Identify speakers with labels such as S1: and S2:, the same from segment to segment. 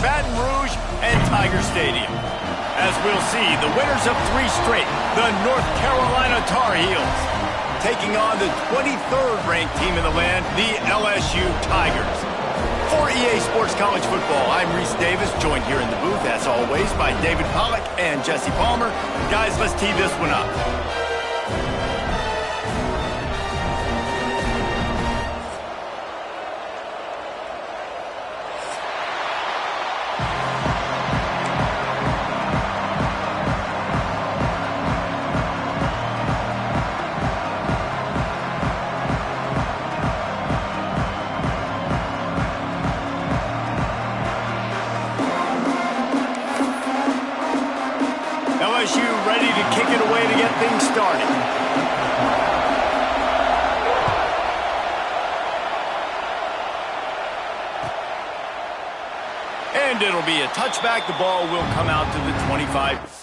S1: Baton Rouge and Tiger Stadium. As we'll see, the winners of 3 straight, the North Carolina Tar Heels, taking on the 23rd ranked team in the land, the LSU Tigers. For EA Sports College Football, I'm Reese Davis, joined here in the booth, as always, by David Pollack and Jesse Palmer. Guys, let's tee this one up. LSU ready to kick it away to get things started. And it'll be a touchback. The ball will come out to the 25.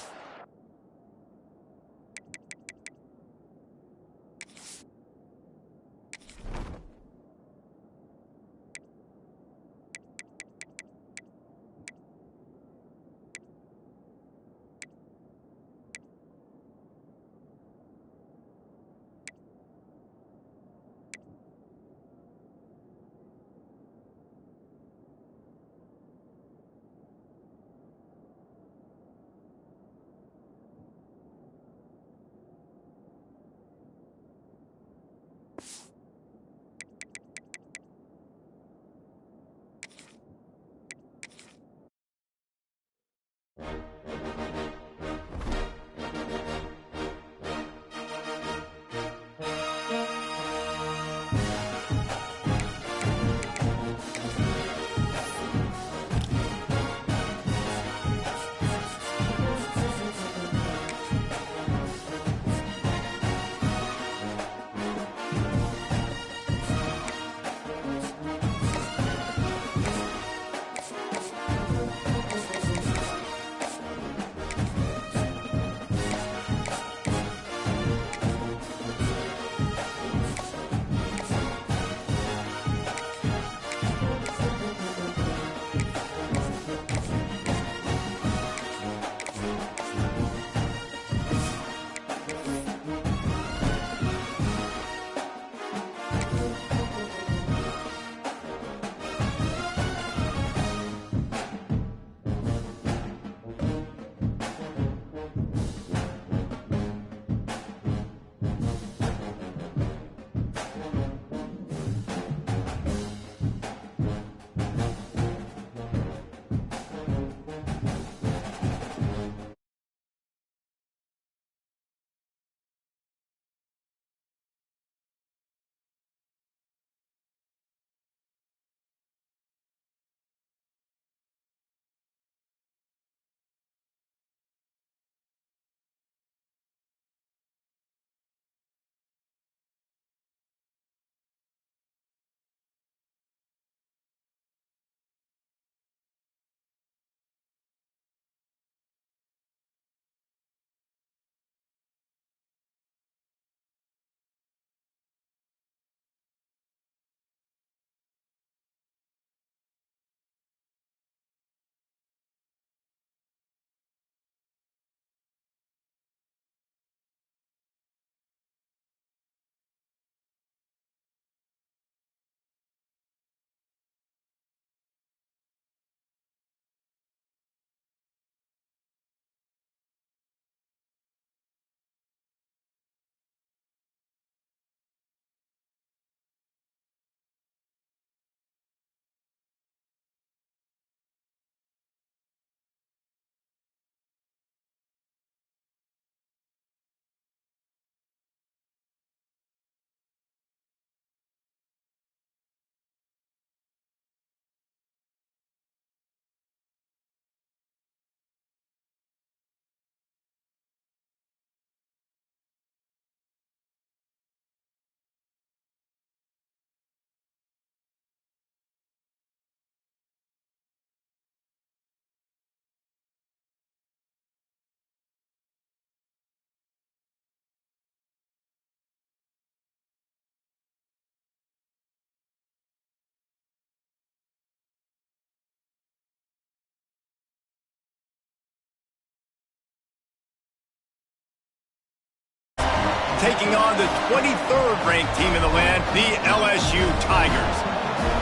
S1: taking on the 23rd ranked team in the land, the LSU Tigers.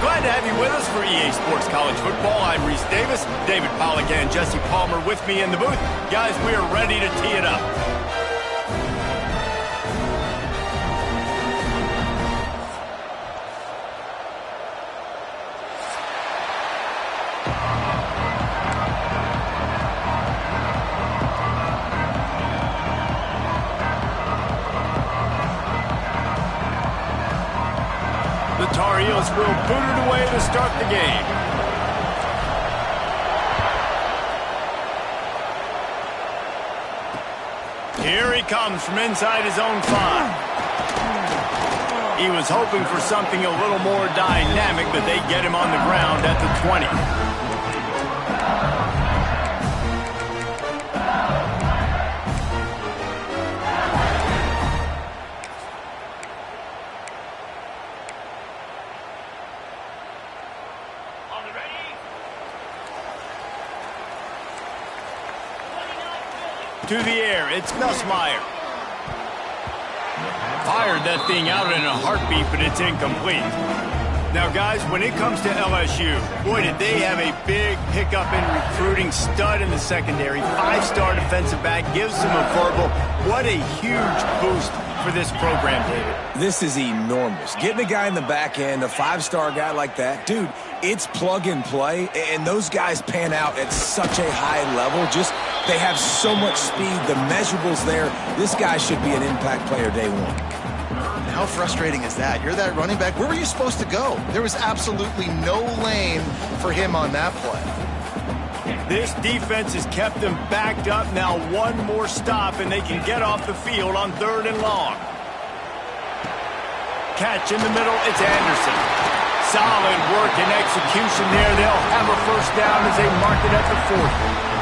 S1: Glad to have you with us for EA Sports College Football. I'm Reese Davis, David Pollack and Jesse Palmer with me in the booth. Guys, we are ready to tee it up. The Tar Heels will boot it away to start the game. Here he comes from inside his own 5. He was hoping for something a little more dynamic, but they get him on the ground at the 20. To the air, it's Nussmeier. Fired that thing out in a heartbeat, but it's incomplete. Now, guys, when it comes to LSU, boy, did they have a big pickup in recruiting. Stud in the secondary, 5-star defensive back, gives them a verbal. What a huge boost for this program, David.
S2: This is enormous. Getting a guy in the back end, a 5-star guy like that, dude, it's plug and play, and those guys pan out at such a high level. Just, they have so much speed. The measurables there. This guy should be an impact player day one.
S3: How frustrating is that? You're that running back. Where were you supposed to go? There was absolutely no lane for him on that play.
S1: This defense has kept them backed up. Now one more stop, and they can get off the field on 3rd and long. Catch in the middle. It's Anderson. Solid work and execution there. They'll have a first down as they mark it at the 40.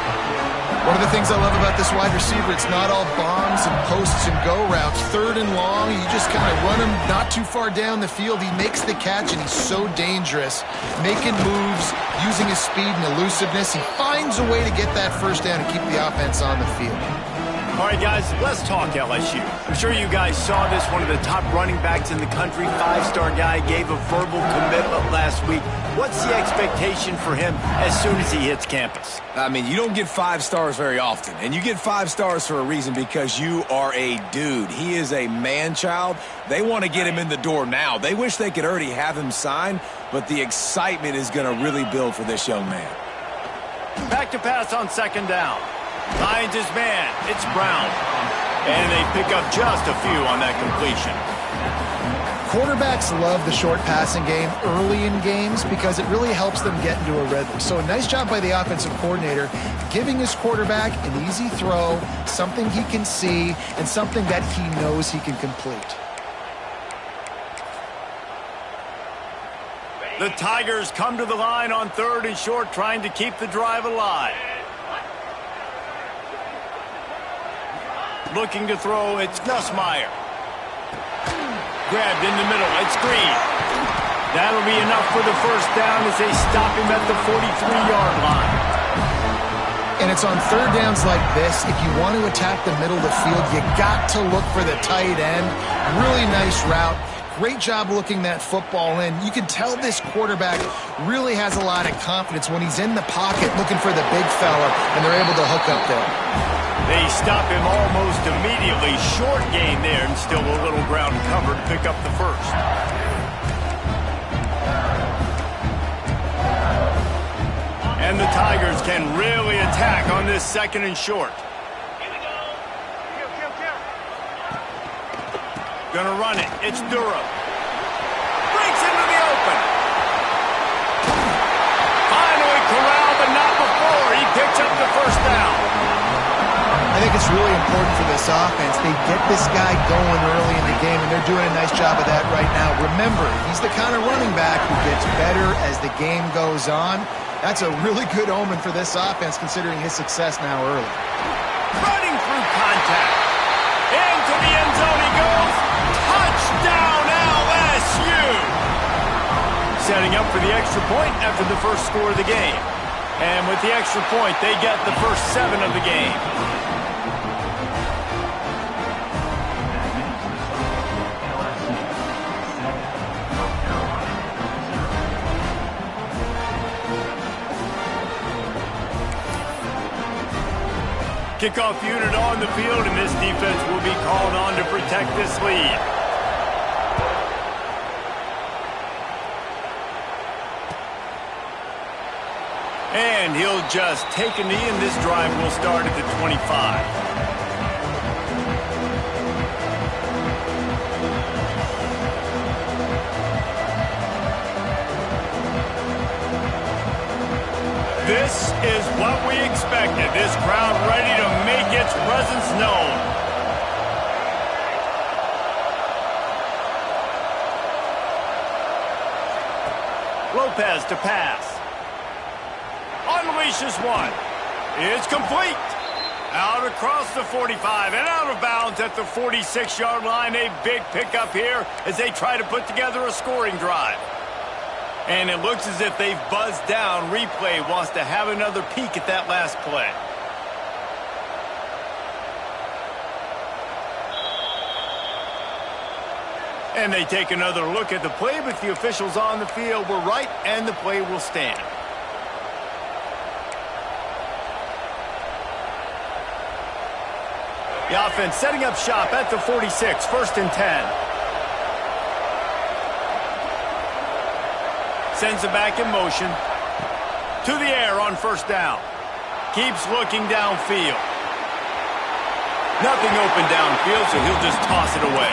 S3: One of the things I love about this wide receiver, it's not all bombs and posts and go routes. 3rd and long, you just kind of run him not too far down the field. He makes the catch, and he's so dangerous, making moves, using his speed and elusiveness. He finds a way to get that first down and keep the offense on the field.
S1: All right, guys, let's talk LSU. I'm sure you guys saw this. One of the top running backs in the country, 5-star guy, gave a verbal commitment last week. What's the expectation for him as soon as he hits campus?
S2: I mean, you don't get 5 stars very often, and you get 5 stars for a reason, because you are a dude. He is a man-child. They want to get him in the door now. They wish they could already have him signed, but the excitement is going to really build for this young man.
S1: Back to pass on 2nd down. Finds his man. It's Brown. And they pick up just a few on that completion.
S4: Quarterbacks love the short passing game early in games because it really helps them get into a rhythm. So a nice job by the offensive coordinator giving his quarterback an easy throw, something he can see, and something that he knows he can complete.
S1: The Tigers come to the line on 3rd and short, trying to keep the drive alive. Looking to throw, it's Nussmeier. Grabbed in the middle, it's Green. That'll be enough for the first down as they stop him at the 43-yard line.
S4: And it's on 3rd downs like this, if you want to attack the middle of the field, you got to look for the tight end. Really nice route. Great job looking that football in. You can tell this quarterback really has a lot of confidence when he's in the pocket looking for the big fella, and they're able to hook up there.
S1: They stop him almost immediately. Short gain there, and still a little ground cover to pick up the first. And the Tigers can really attack on this 2nd and short. Gonna run it. It's Durham. Breaks into the open. Finally corralled, but not before. He picks up the first down.
S4: I think it's really important for this offense. They get this guy going early in the game, and they're doing a nice job of that right now. Remember, he's the kind of running back who gets better as the game goes on. That's a really good omen for this offense, considering his success now early.
S1: Running through contact. Into the end zone he goes. Touchdown, LSU! Setting up for the extra point after the first score of the game. And with the extra point, they get the first 7 of the game. Kickoff unit on the field, and this defense will be called on to protect this lead. And he'll just take a knee, and this drive will start at the 25. This is what we expected. This crowd ready to make its presence known. Lopez to pass. Unleashes one. It's complete. Out across the 45 and out of bounds at the 46-yard line. A big pickup here as they try to put together a scoring drive. And it looks as if they've buzzed down. Replay wants to have another peek at that last play. And they take another look at the play, but the officials on the field were right, and the play will stand. The offense setting up shop at the 46, 1st and 10. Sends it back in motion. To the air on 1st down. Keeps looking downfield. Nothing open downfield, so he'll just toss it away.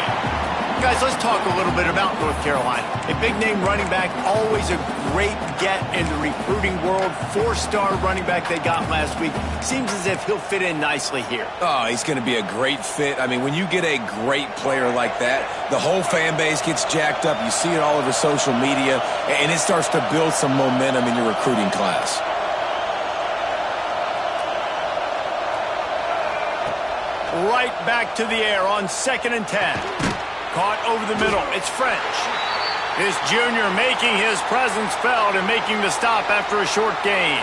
S1: Guys, let's talk a little bit about North Carolina. A big-name running back, always a great get in the recruiting world. 4-star running back they got last week. Seems as if he'll fit in nicely here.
S2: Oh, he's going to be a great fit. I mean, when you get a great player like that, the whole fan base gets jacked up. You see it all over social media, and it starts to build some momentum in your recruiting class.
S1: Right back to the air on 2nd and 10. Caught over the middle. It's French. This junior making his presence felt and making the stop after a short gain.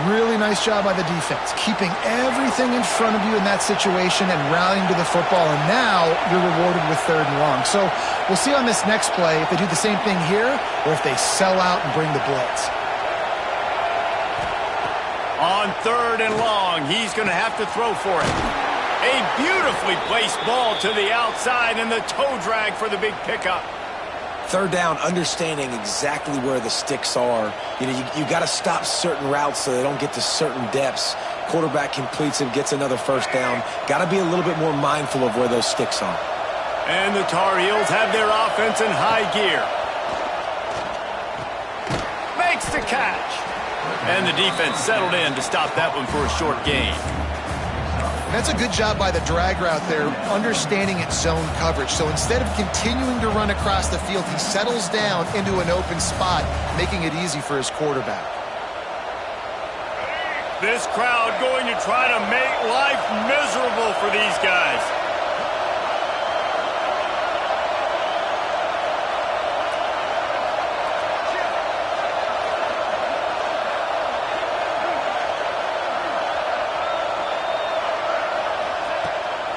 S4: Really nice job by the defense, keeping everything in front of you in that situation and rallying to the football, and now you're rewarded with 3rd and long. So we'll see on this next play if they do the same thing here or if they sell out and bring the blitz.
S1: On 3rd and long, he's going to have to throw for it. A beautifully placed ball to the outside, and the toe drag for the big pickup.
S2: 3rd down, understanding exactly where the sticks are. You know, you got to stop certain routes so they don't get to certain depths. Quarterback completes it, gets another 1st down. Got to be a little bit more mindful of where those sticks are.
S1: And the Tar Heels have their offense in high gear. Makes the catch. And the defense settled in to stop that one for a short gain.
S4: That's a good job by the drag route there, understanding its zone coverage. So instead of continuing to run across the field, he settles down into an open spot, making it easy for his quarterback.
S1: This crowd going to try to make life miserable for these guys.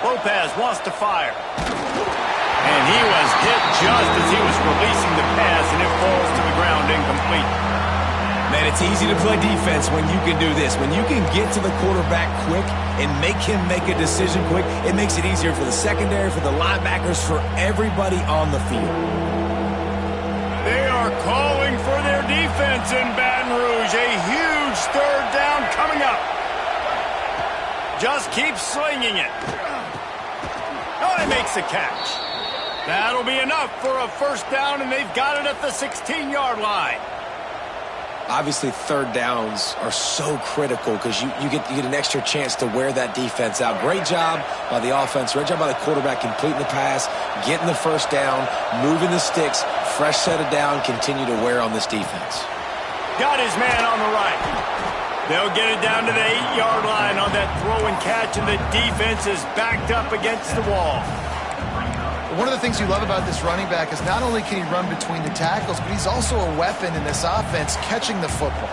S1: Lopez wants to fire. And he was hit just as he was releasing the pass, and it falls to the ground incomplete.
S2: Man, it's easy to play defense when you can do this. When you can get to the quarterback quick and make him make a decision quick, it makes it easier for the secondary, for the linebackers, for everybody on the field.
S1: They are calling for their defense in Baton Rouge. A huge 3rd down coming up. Just keep slinging it. Oh, he makes the catch. That'll be enough for a 1st down, and they've got it at the 16-yard line.
S2: Obviously, 3rd downs are so critical because you get an extra chance to wear that defense out. Great job by the offense. Great job by the quarterback completing the pass, getting the 1st down, moving the sticks, fresh set of down, continue to wear on this defense.
S1: Got his man on the right. They'll get it down to the 8-yard line on that throw and catch, and the defense is backed up against the wall.
S4: One of the things you love about this running back is not only can he run between the tackles, but he's also a weapon in this offense catching the football.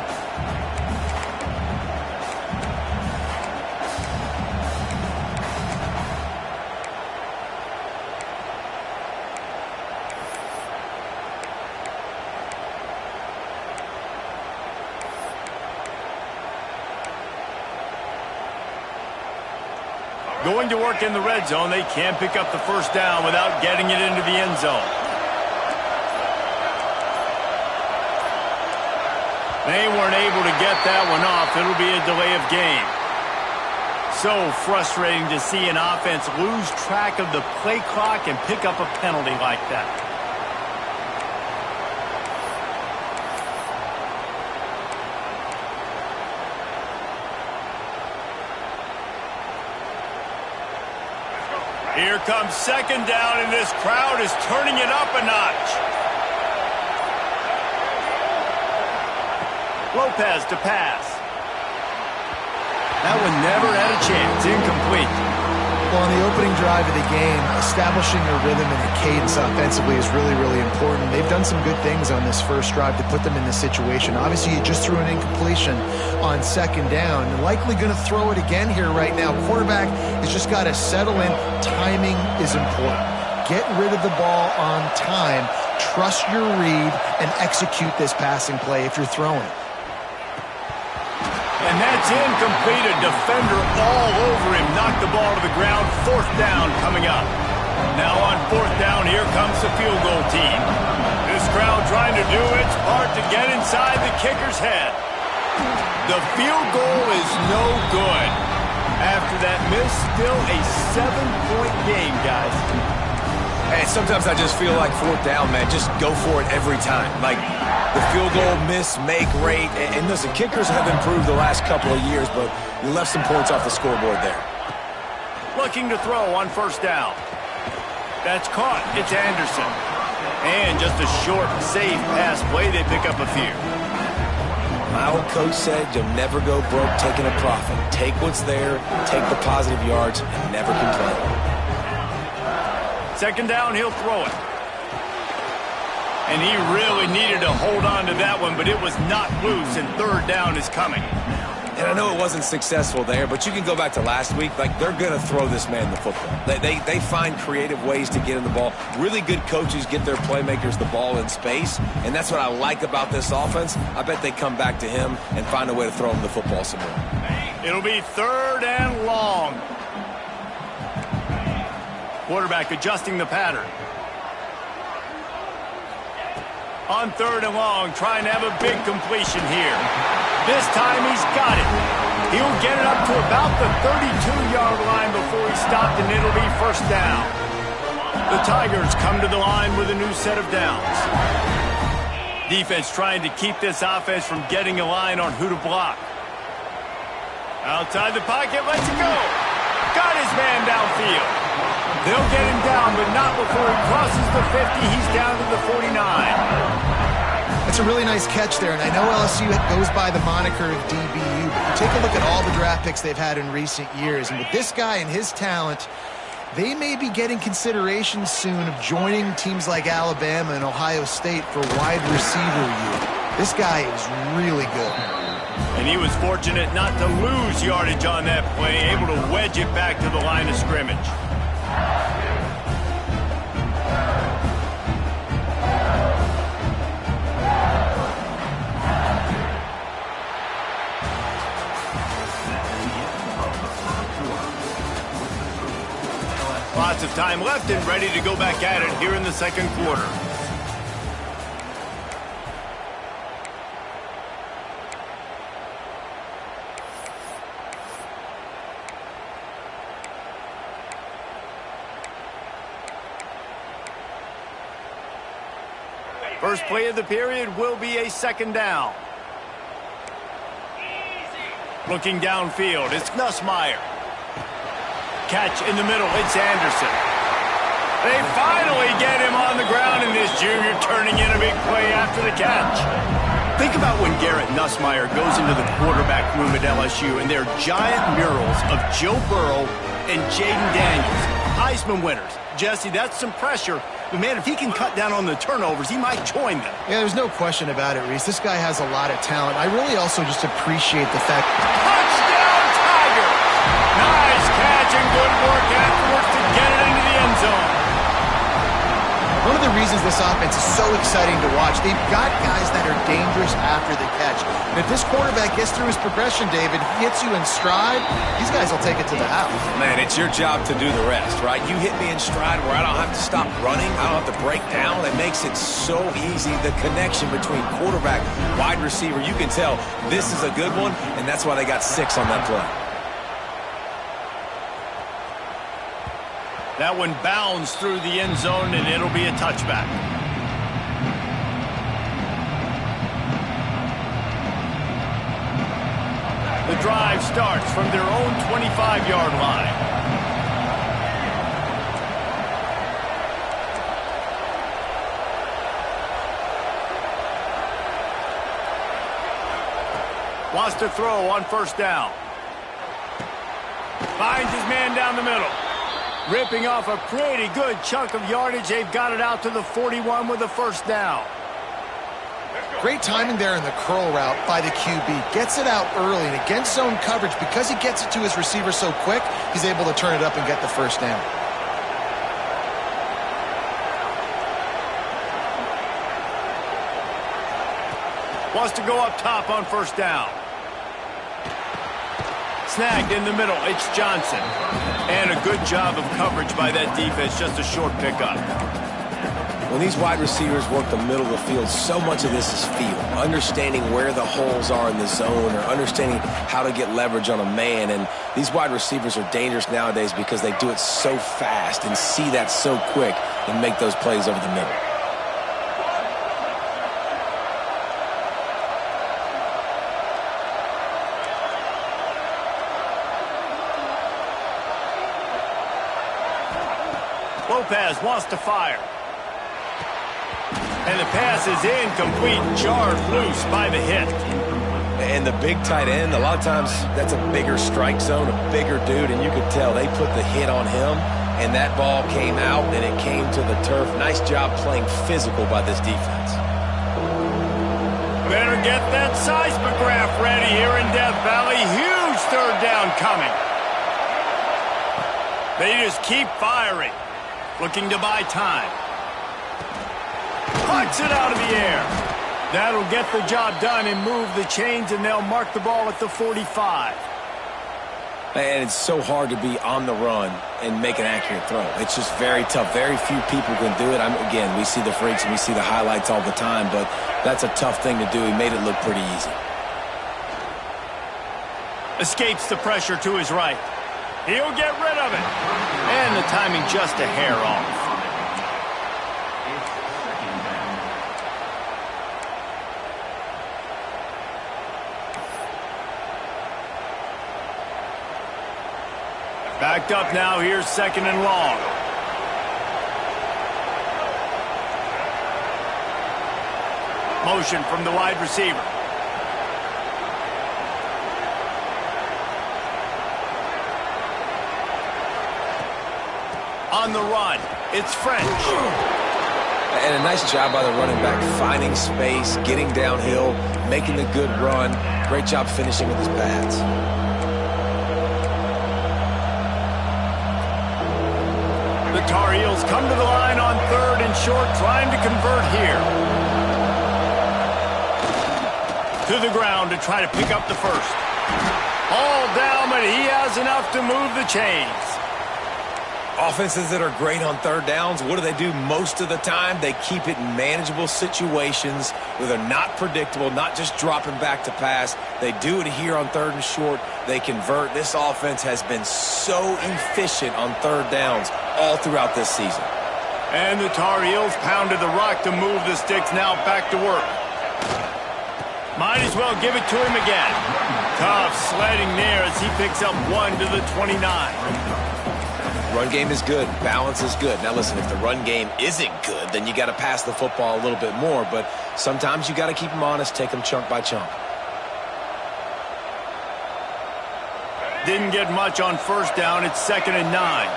S1: Going to work in the red zone. They can't pick up the first down without getting it into the end zone. They weren't able to get that one off. It'll be a delay of game. So frustrating to see an offense lose track of the play clock and pick up a penalty like that. Here comes second down, and this crowd is turning it up a notch. Lopez to pass. That one never had a chance. Incomplete.
S4: Well, on the opening drive of the game, establishing a rhythm and a cadence offensively is really, really important. They've done some good things on this first drive to put them in this situation. Obviously, you just threw an incompletion on second down. You're likely going to throw it again here right now. Quarterback has just got to settle in. Timing is important. Get rid of the ball on time. Trust your read and execute this passing play if you're throwing it.
S1: And that's incomplete. A defender all over him. Knocked the ball to the ground. Fourth down coming up. Now on fourth down, here comes the field goal team. This crowd trying to do its part to get inside the kicker's head. The field goal is no good. After that miss, still a 7-point game, guys.
S2: And sometimes I just feel like fourth down, man, just go for it every time. Like the field goal miss, make rate. And listen, kickers have improved the last couple of years, but you left some points off the scoreboard there.
S1: Looking to throw on first down. That's caught. It's Anderson. And just a short, safe pass play. They pick up a few.
S2: My old coach said you'll never go broke taking a profit. Take what's there, take the positive yards, and never complain.
S1: Second down, he'll throw it. And he really needed to hold on to that one, but it was not loose, and third down is coming.
S2: And I know it wasn't successful there, but you can go back to last week. Like, they're going to throw this man the football. They find creative ways to get in the ball. Really good coaches get their playmakers the ball in space, and that's what I like about this offense. I bet they come back to him and find a way to throw him the football some more.
S1: It'll be third and long. Quarterback adjusting the pattern. On third and long, trying to have a big completion here. This time he's got it. He'll get it up to about the 32-yard line before he stopped, and it'll be first down. The Tigers come to the line with a new set of downs. Defense trying to keep this offense from getting a line on who to block. Outside the pocket, lets it go. Got his man downfield. They'll get him down, but not before he crosses the 50. He's down to the 49.
S4: That's a really nice catch there, and I know LSU goes by the moniker of DBU, but you take a look at all the draft picks they've had in recent years, and with this guy and his talent, they may be getting consideration soon of joining teams like Alabama and Ohio State for wide receiver use. This guy is really good.
S1: And he was fortunate not to lose yardage on that play, able to wedge it back to the line of scrimmage. Lots of time left and ready to go back at it here in the second quarter. First play of the period will be a second down. Looking downfield, it's Nussmeier. Catch in the middle, it's Anderson. They finally get him on the ground, and this junior turning in a big play after the catch. Think about when Garrett Nussmeier goes into the quarterback room at LSU, and there are giant murals of Joe Burrow and Jaden Daniels, Heisman winners. Jesse, that's some pressure. But, man, if he can cut down on the turnovers, he might join them.
S4: Yeah, there's no question about it, Reese. This guy has a lot of talent. I really also just appreciate the fact...
S1: Touchdown, Tiger! Nice catch and good work afterwards to get it into the end zone.
S4: One of the reasons reasons this offense is so exciting to watch. They've got guys that are dangerous after the catch. And if this quarterback gets through his progression, David, hits you in stride, these guys will take it to the house.
S2: Man, it's your job to do the rest, right? You hit me in stride where I don't have to stop running. I don't have to break down. It makes it so easy. The connection between quarterback, wide receiver, you can tell this is a good one, and that's why they got 6 on that play.
S1: That one bounds through the end zone, and it'll be a touchback. The drive starts from their own 25-yard line. Wants to throw on first down. Finds his man down the middle. Ripping off a pretty good chunk of yardage. They've got it out to the 41 with a first down.
S4: Great timing there in the curl route by the QB. Gets it out early and against zone coverage. Because he gets it to his receiver so quick, he's able to turn it up and get the first down.
S1: Wants to go up top on first down. Snagged in the middle. It's Johnson. And a good job of coverage by that defense. Just a short pickup.
S2: When these wide receivers work the middle of the field, so much of this is feel. Understanding where the holes are in the zone or understanding how to get leverage on a man. And these wide receivers are dangerous nowadays because they do it so fast and see that so quick and make those plays over the middle.
S1: Lopez wants to fire. And the pass is incomplete, jarred loose by the hit.
S2: And the big tight end, a lot of times that's a bigger strike zone, a bigger dude, and you could tell they put the hit on him, and that ball came out, and it came to the turf. Nice job playing physical by this defense.
S1: Better get that seismograph ready here in Death Valley. Huge third down coming. They just keep firing. Looking to buy time. Punts it out of the air. That'll get the job done and move the chains, and they'll mark the ball at the 45.
S2: And it's so hard to be on the run and make an accurate throw. It's just very tough. Very few people can do it. Again, we see the freaks and we see the highlights all the time, but that's a tough thing to do. He made it look pretty easy.
S1: Escapes the pressure to his right. He'll get rid of it. And the timing just a hair off. Backed up now. Here's second and long. Motion from the wide receiver. On the run, it's French.
S2: And a nice job by the running back, finding space, getting downhill, making the good run. Great job finishing with his pads.
S1: The Tar Heels come to the line on third and short, trying to convert here. To the ground to try to pick up the first. All down, but he has enough to move the chains.
S2: Offenses that are great on third downs, what do most of the time? They keep it in manageable situations where they're not predictable, not just dropping back to pass. They do it here on third and short. They convert. This offense has been so efficient on third downs all throughout this season.
S1: And the Tar Heels pounded the rock to move the sticks. Now back to work. Might as well give it to him again. Tough sledding there as he picks up 1 to the 29.
S2: Run game is good. Balance is good. Now, listen, if the run game isn't good, then you got to pass the football a little bit more. But sometimes you got to keep them honest, take them chunk by chunk.
S1: Didn't get much on first down. It's 2nd and 9.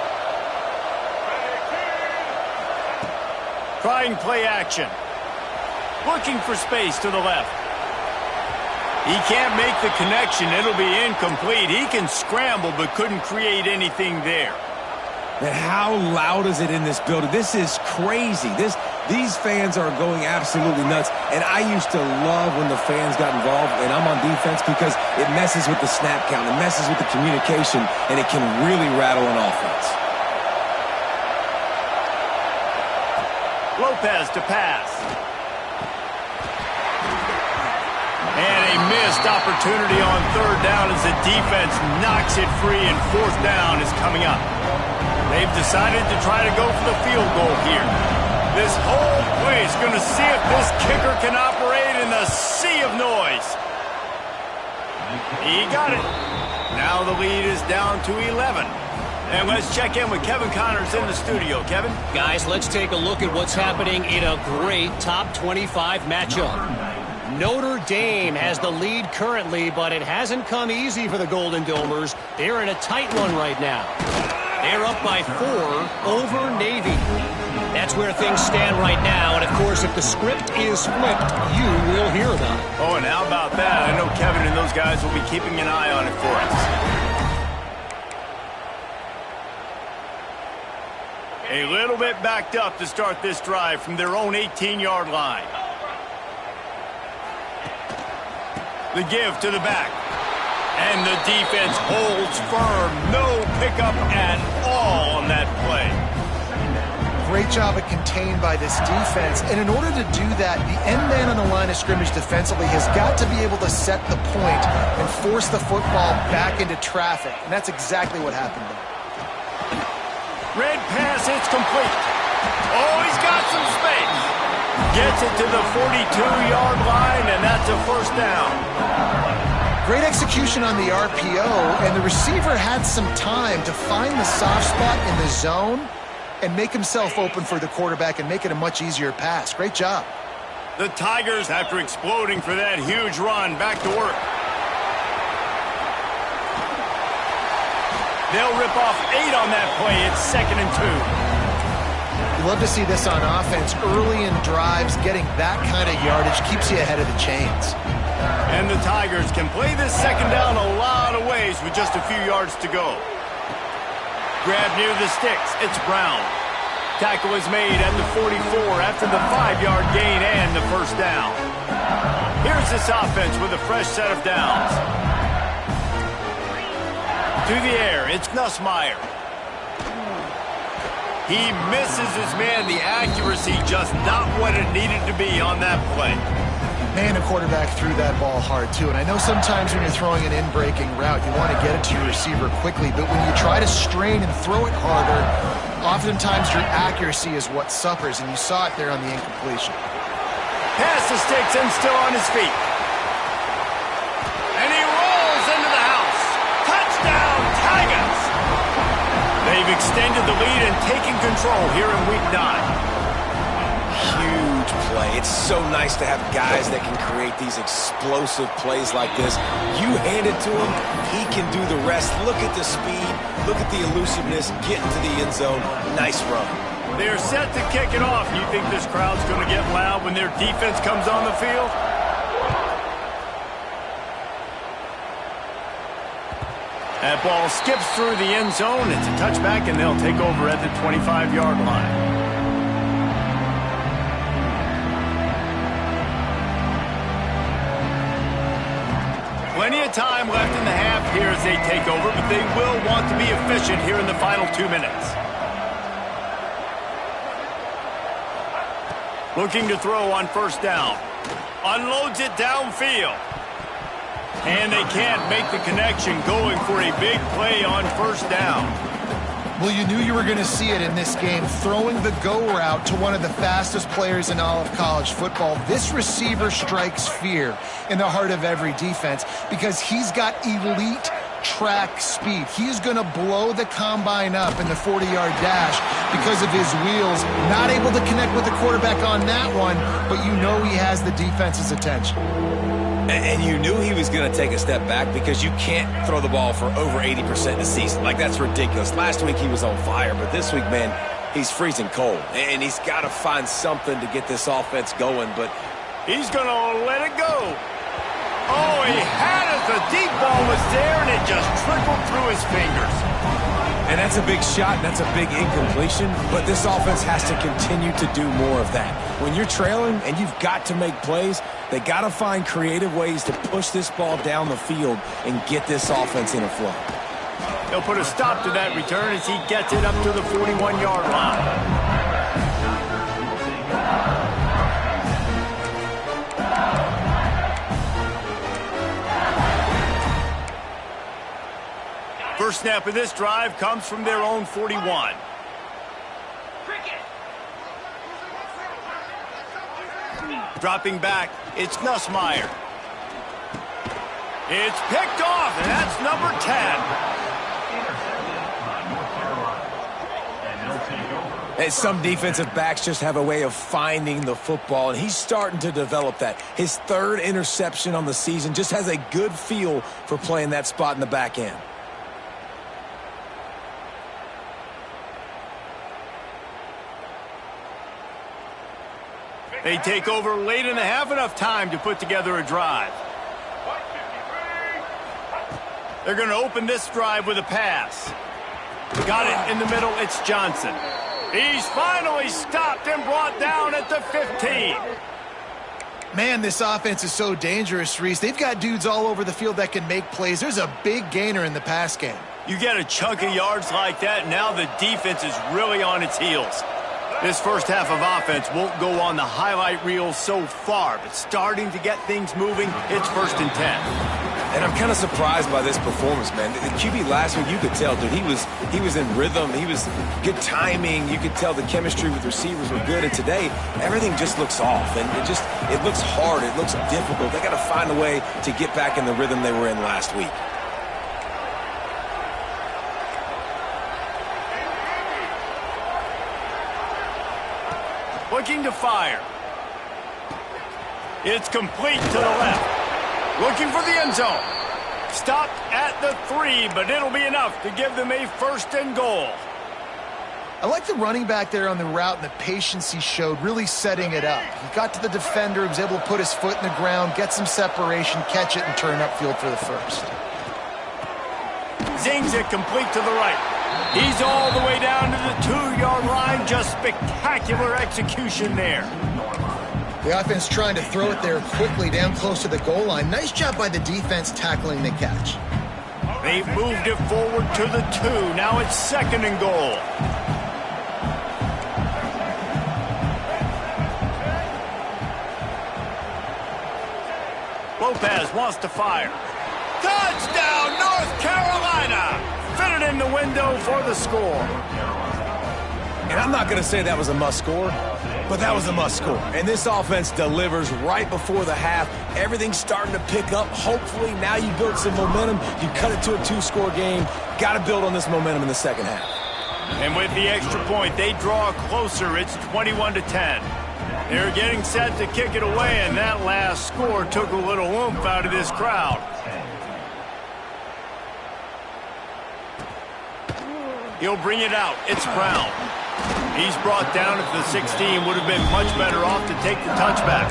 S1: Trying play action. Looking for space to the left. He can't make the connection. It'll be incomplete. He can scramble but couldn't create anything there.
S2: Man, how loud is it in this building? This is crazy. These fans are going absolutely nuts. And I used to love when the fans got involved, and I'm on defense, because it messes with the snap count, it messes with the communication, and it can really rattle an offense.
S1: Lopez to pass. And a missed opportunity on third down as the defense knocks it free, and fourth down is coming up. They've decided to try to go for the field goal here. This whole place is going to see if this kicker can operate in the sea of noise. He got it. Now the lead is down to 11. And let's check in with Kevin Connors in the studio. Kevin?
S5: Guys, let's take a look at what's happening in a great top 25 matchup. Notre Dame has the lead currently, but it hasn't come easy for the Golden Domers. They're in a tight one right now. They're up by 4 over Navy. That's where things stand right now, and of course, if the script is flipped, you will hear about it.
S1: Oh, and how about that? I know Kevin and those guys will be keeping an eye on it for us. A little bit backed up to start this drive from their own 18-yard line. The give to the back. And the defense holds firm. No pickup at all on that play.
S4: Great job of contained by this defense. And in order to do that, the end man on the line of scrimmage defensively has got to be able to set the point and force the football back into traffic. And that's exactly what happened there.
S1: Red pass, it's complete. Oh, he's got some space. Gets it to the 42-yard line, and that's a first down.
S4: Great execution on the RPO, and the receiver had some time to find the soft spot in the zone and make himself open for the quarterback and make it a much easier pass. Great job.
S1: The Tigers, after exploding for that huge run, back to work. They'll rip off 8 on that play. It's 2nd and 2.
S4: You love to see this on offense. Early in drives, getting that kind of yardage keeps you ahead of the chains.
S1: And the Tigers can play this second down a lot of ways with just a few yards to go. Grab near the sticks. It's Brown. Tackle is made at the 44 after the 5-yard gain and the first down. Here's this offense with a fresh set of downs. To the air, it's Nussmeier. He misses his man. The accuracy just not what it needed to be on that play.
S4: Man, a quarterback threw that ball hard, too. And I know sometimes when you're throwing an in-breaking route, you want to get it to your receiver quickly. But when you try to strain and throw it harder, oftentimes your accuracy is what suffers. And you saw it there on the incompletion.
S1: Pass the sticks and still on his feet. And he rolls into the house. Touchdown, Tigers! They've extended the lead and taken control here in Week 9.
S2: Huge play. It's so nice to have guys that can create these explosive plays like this. You hand it to him, he can do the rest. Look at the speed, look at the elusiveness, get into the end zone. Nice run.
S1: They're set to kick it off. You think this crowd's going to get loud when their defense comes on the field? That ball skips through the end zone. It's a touchback, and they'll take over at the 25-yard line. Plenty of time left in the half here as they take over, but they will want to be efficient here in the final 2 minutes. Looking to throw on first down. Unloads it downfield. And they can't make the connection, going for a big play on first down.
S4: Well, you knew you were going to see it in this game, throwing the go route to one of the fastest players in all of college football. This receiver strikes fear in the heart of every defense because he's got elite track speed. He's going to blow the combine up in the 40-yard dash because of his wheels. Not able to connect with the quarterback on that one, but you know he has the defense's attention.
S2: And you knew he was going to take a step back because you can't throw the ball for over 80% this season. Like, that's ridiculous. Last week he was on fire, but this week, man, he's freezing cold. And he's got to find something to get this offense going, but
S1: he's going to let it go. Oh, he had it. The deep ball was there, and it just trickled through his fingers.
S2: And that's a big shot, and that's a big incompletion, but this offense has to continue to do more of that. When you're trailing and you've got to make plays, they got to find creative ways to push this ball down the field and get this offense in a flow.
S1: He'll put a stop to that return as he gets it up to the 41-yard line. First snap of this drive comes from their own 41. Dropping back, it's Nussmeier. It's picked off, and that's number 10.
S2: And some defensive backs just have a way of finding the football, and he's starting to develop that. His third interception on the season, just has a good feel for playing that spot in the back end.
S1: They take over late in the half, enough time to put together a drive. They're going to open this drive with a pass. Got it in the middle, it's Johnson. He's finally stopped and brought down at the 15.
S4: Man, this offense is so dangerous, Reese. They've got dudes all over the field that can make plays. There's a big gainer in the pass game.
S1: You get a chunk of yards like that, now the defense is really on its heels. This first half of offense won't go on the highlight reel so far, but starting to get things moving, it's 1st and 10.
S2: And I'm kind of surprised by this performance, man. The QB last week, you could tell, dude, he was in rhythm. He was good timing. You could tell the chemistry with receivers were good. And today, everything just looks off. And it looks hard. It looks difficult. They got to find a way to get back in the rhythm they were in last week.
S1: Looking to fire. It's complete to the left. Looking for the end zone. Stopped at the 3, but it'll be enough to give them a 1st and goal.
S4: I like the running back there on the route and the patience he showed, really setting it up. He got to the defender, he was able to put his foot in the ground, get some separation, catch it, and turn upfield for the 1st.
S1: Zings it complete to the right. He's all the way down to the 2-yard line. Just spectacular execution there.
S4: The offense trying to throw it there quickly down close to the goal line. Nice job by the defense tackling the catch.
S1: They've moved it forward to the 2. Now it's 2nd and goal. Lopez wants to fire. Touchdown, North Carolina! Fitted in the window for the score.
S2: And I'm not going to say that was a must score, but that was a must score. And this offense delivers right before the half. Everything's starting to pick up. Hopefully now you build some momentum. You cut it to a 2-score game. Got to build on this momentum in the second half.
S1: And with the extra point, they draw closer. It's 21-10. They're getting set to kick it away, and that last score took a little oomph out of this crowd. He'll bring it out. It's Brown. He's brought down at the 16. Would have been much better off to take the touchback.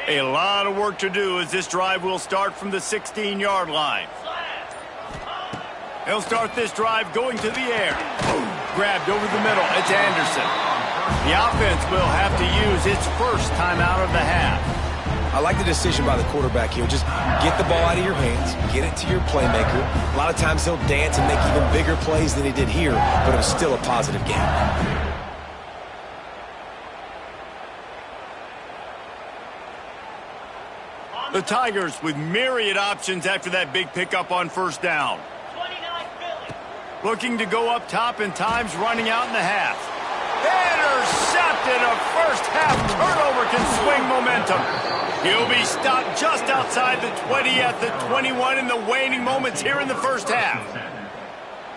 S1: A lot of work to do as this drive will start from the 16-yard line. He'll start this drive going to the air. Grabbed over the middle. It's Anderson. The offense will have to use its first timeout of the half.
S2: I like the decision by the quarterback here. Just get the ball out of your hands, get it to your playmaker. A lot of times he'll dance and make even bigger plays than he did here, but it was still a positive game.
S1: The Tigers with myriad options after that big pickup on 1st down. Looking to go up top, and time's running out in the half. Intercepted. A first half turnover can swing momentum. He'll be stopped just outside the 20 at the 21 in the waning moments here in the first half.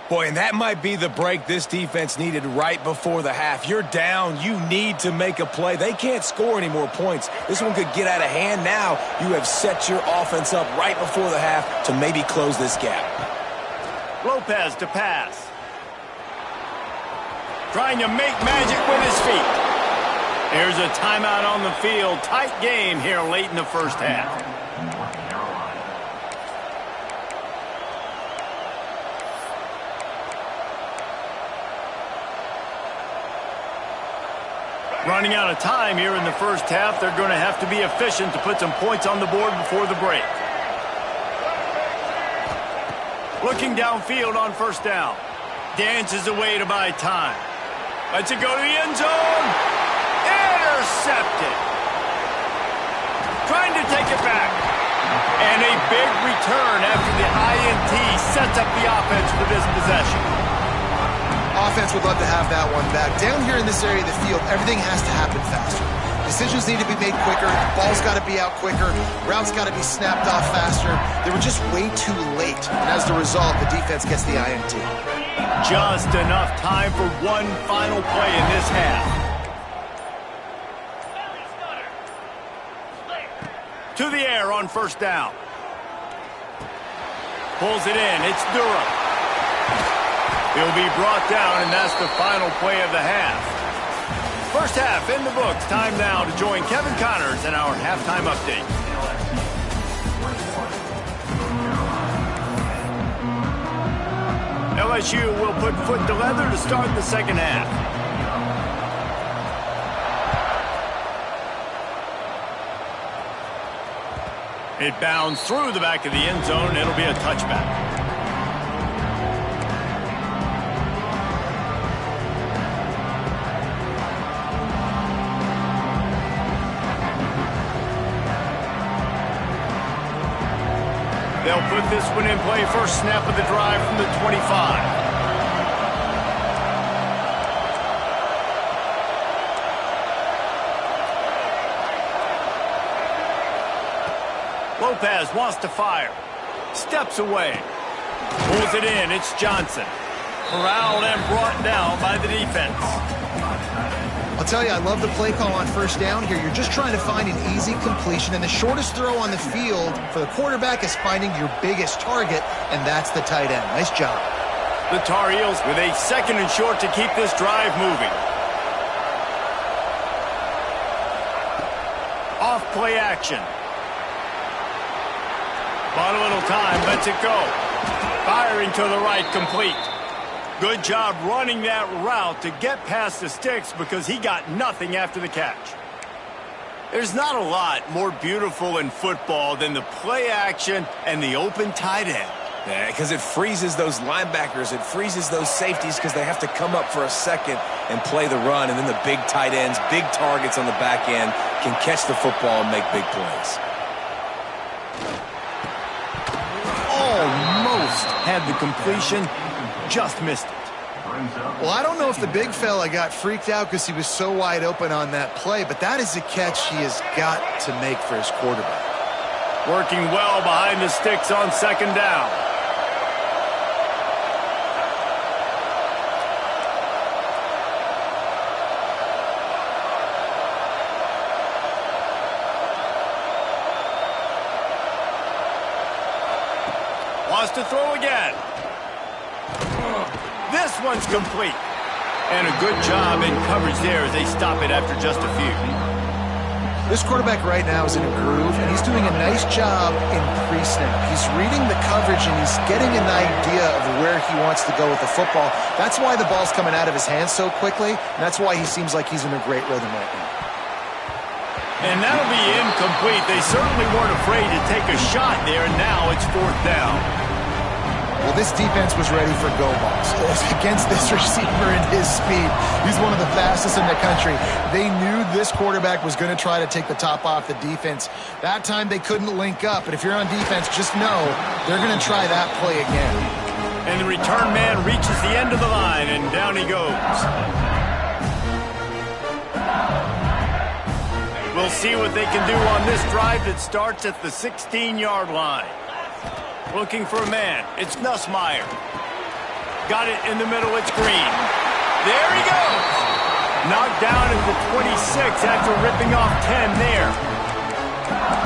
S2: Boy, and that might be the break this defense needed right before the half. You're down. You need to make a play. They can't score any more points. This one could get out of hand. Now you have set your offense up right before the half to maybe close this gap.
S1: Lopez to pass. Trying to make magic with his feet. Here's a timeout on the field. Tight game here late in the first half. Running out of time here in the first half. They're going to have to be efficient to put some points on the board before the break. Looking downfield on first down. Dances away to buy time. Lets it go to the end zone. Intercepted. Trying to take it back. And a big return after the INT sets up the offense for this possession.
S4: Offense would love to have that one back. Down here in this area of the field, everything has to happen faster. Decisions need to be made quicker. Ball's got to be out quicker. Routes got to be snapped off faster. They were just way too late. And as the result, the defense gets the INT.
S1: Just enough time for one final play in this half. To the air on first down. Pulls it in. It's Durham. He'll be brought down, and that's the final play of the half. First half in the books. Time now to join Kevin Connors in our halftime update. LSU will put foot to leather to start the second half. It bounds through the back of the end zone. It'll be a touchback. They'll put this one in play. First snap of the drive from the 25. Lopez wants to fire. Steps away. Pulls it in. It's Johnson. Corralled and brought down by the defense.
S4: I'll tell you, I love the play call on first down here. You're just trying to find an easy completion, and the shortest throw on the field for the quarterback is finding your biggest target, and that's the tight end. Nice job.
S1: The Tar Heels with a second and short to keep this drive moving. Off play action. Bought a little time, lets it go. Firing to the right, complete. Good job running that route to get past the sticks because he got nothing after the catch. There's not a lot more beautiful in football than the play action and the open tight end.
S2: Yeah, because it freezes those linebackers. It freezes those safeties because they have to come up for a second and play the run. And then the big tight ends, big targets on the back end can catch the football and make big plays.
S1: Almost had the completion. Just missed it.
S4: Well, I don't know if the big fella got freaked out because he was so wide open on that play, but that is a catch he has got to make for his quarterback.
S1: Working well behind the sticks on second down. Wants to throw again. This one's complete. And a good job in coverage there as they stop it after just a few.
S4: This quarterback right now is in a groove, and he's doing a nice job in pre-snap. He's reading the coverage, and he's getting an idea of where he wants to go with the football. That's why the ball's coming out of his hands so quickly, and that's why he seems like he's in a great rhythm right now.
S1: And that'll be incomplete. They certainly weren't afraid to take a shot there, and now it's fourth down.
S4: Well, this defense was ready for go balls. Against this receiver and his speed, he's one of the fastest in the country. They knew this quarterback was going to try to take the top off the defense. That time they couldn't link up, but if you're on defense, just know they're going to try that play again.
S1: And the return man reaches the end of the line, and down he goes. We'll see what they can do on this drive that starts at the 16-yard line. Looking for a man. It's Nussmeier. Got it in the middle. It's Green. There he goes. Knocked down at the 26 after ripping off 10 there.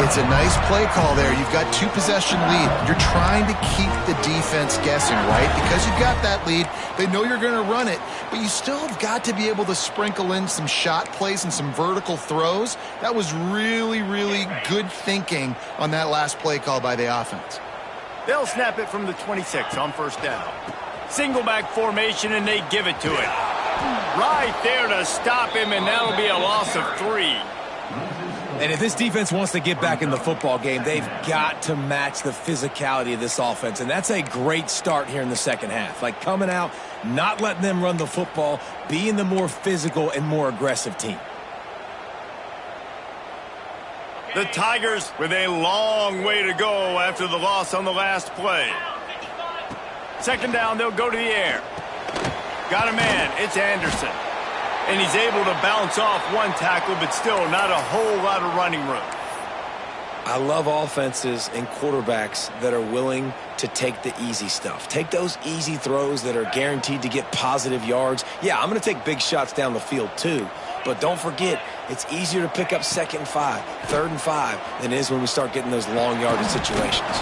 S4: It's a nice play call there. You've got 2-possession lead. You're trying to keep the defense guessing, right? Because you've got that lead, they know you're going to run it, but you still have got to be able to sprinkle in some shot plays and some vertical throws. That was really, really good thinking on that last play call by the offense.
S1: They'll snap it from the 26 on first down. Single back formation, and they give it to it. Right there to stop him, and that'll be a loss of 3.
S2: And if this defense wants to get back in the football game, they've got to match the physicality of this offense. And that's a great start here in the second half. Like coming out, not letting them run the football, being the more physical and more aggressive team.
S1: The Tigers with a long way to go after the loss on the last play. Second down, they'll go to the air. Got a man, it's Anderson. And he's able to bounce off one tackle, but still not a whole lot of running room.
S2: I love offenses and quarterbacks that are willing to take the easy stuff. Take those easy throws that are guaranteed to get positive yards. Yeah, I'm going to take big shots down the field too. But don't forget, it's easier to pick up 2nd and 5, 3rd and 5 than it is when we start getting those long yardage situations.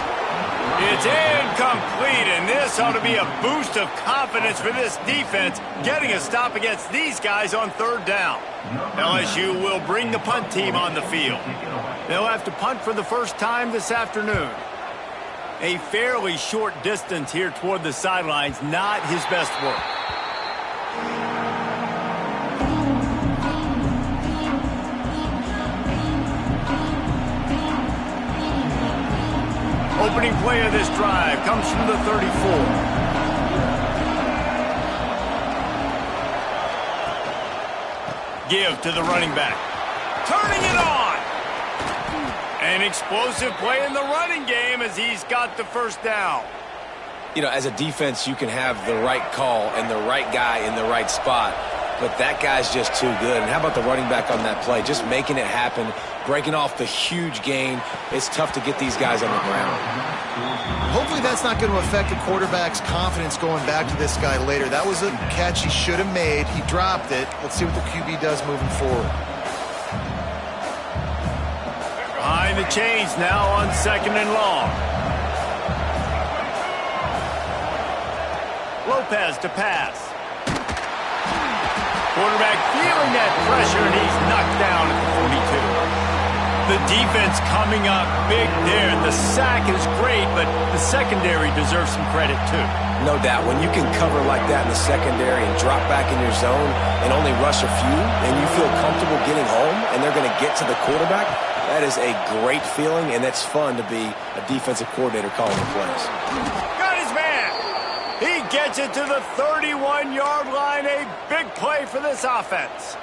S1: It's incomplete, and this ought to be a boost of confidence for this defense, getting a stop against these guys on 3rd down. LSU will bring the punt team on the field. They'll have to punt for the first time this afternoon. A fairly short distance here toward the sidelines, not his best work. Opening play of this drive comes from the 34. Give to the running back. Turning it on. An explosive play in the running game as he's got the first down.
S2: You know, as a defense, you can have the right call and the right guy in the right spot, but that guy's just too good. And how about the running back on that play? Just making it happen, breaking off the huge gain. It's tough to get these guys on the ground.
S4: Hopefully that's not going to affect the quarterback's confidence going back to this guy later. That was a catch he should have made. He dropped it. Let's see what the QB does moving forward.
S1: Behind the chains now on 2nd and long. Lopez to pass. Quarterback feeling that pressure, and he's knocked down at the 42. The defense coming up big there. The sack is great, but the secondary deserves some credit too.
S2: No doubt. When you can cover like that in the secondary and drop back in your zone and only rush a few, and you feel comfortable getting home and they're going to get to the quarterback, that is a great feeling, and it's fun to be a defensive coordinator calling the plays.
S1: Got his man. He gets it to the 31-yard line. A big play for this offense.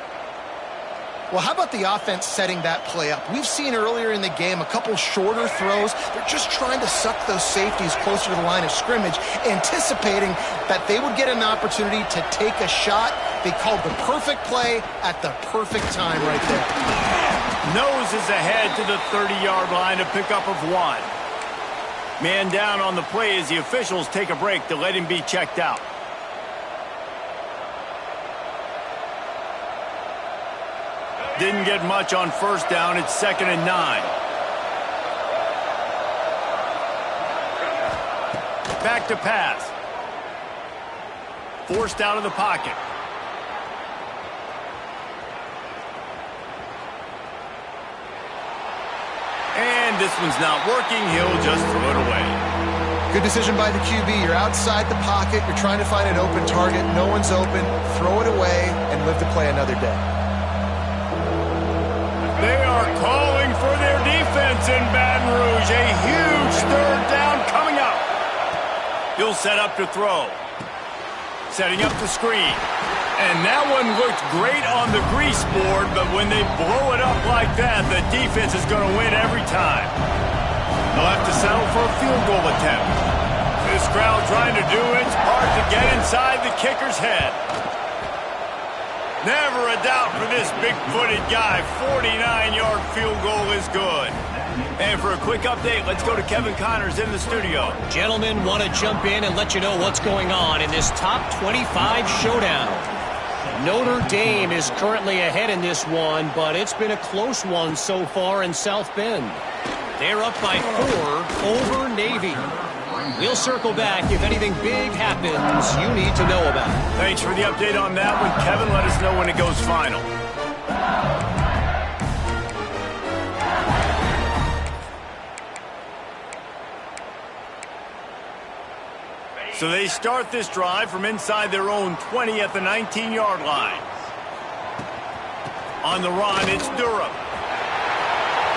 S4: Well, how about the offense setting that play up? We've seen earlier in the game a couple shorter throws. They're just trying to suck those safeties closer to the line of scrimmage, anticipating that they would get an opportunity to take a shot. They called the perfect play at the perfect time right there.
S1: Nose is ahead to the 30-yard line, a pickup of 1. Man down on the play as the officials take a break to let him be checked out. Didn't get much on first down. It's 2nd and 9. Back to pass. Forced out of the pocket. And this one's not working. He'll just throw it away.
S4: Good decision by the QB. You're outside the pocket. You're trying to find an open target. No one's open. Throw it away and live to play another day.
S1: They are calling for their defense in Baton Rouge. A huge 3rd down coming up. He'll set up to throw. Setting up the screen. And that one looked great on the grease board, but when they blow it up like that, the defense is going to win every time. They'll have to settle for a field goal attempt. This crowd trying to do its part to get inside the kicker's head. Never a doubt for this big-footed guy. 49-yard field goal is good. And for a quick update, let's go to Kevin Connors in the studio.
S5: Gentlemen, want to jump in and let you know what's going on in this top 25 showdown. Notre Dame is currently ahead in this one, but it's been a close one so far in South Bend. They're up by 4 over Navy. We'll circle back if anything big happens you need to know about.
S1: Thanks for the update on that one, Kevin. Let us know when it goes final. So they start this drive from inside their own 20 at the 19-yard line. On the run, it's Durham.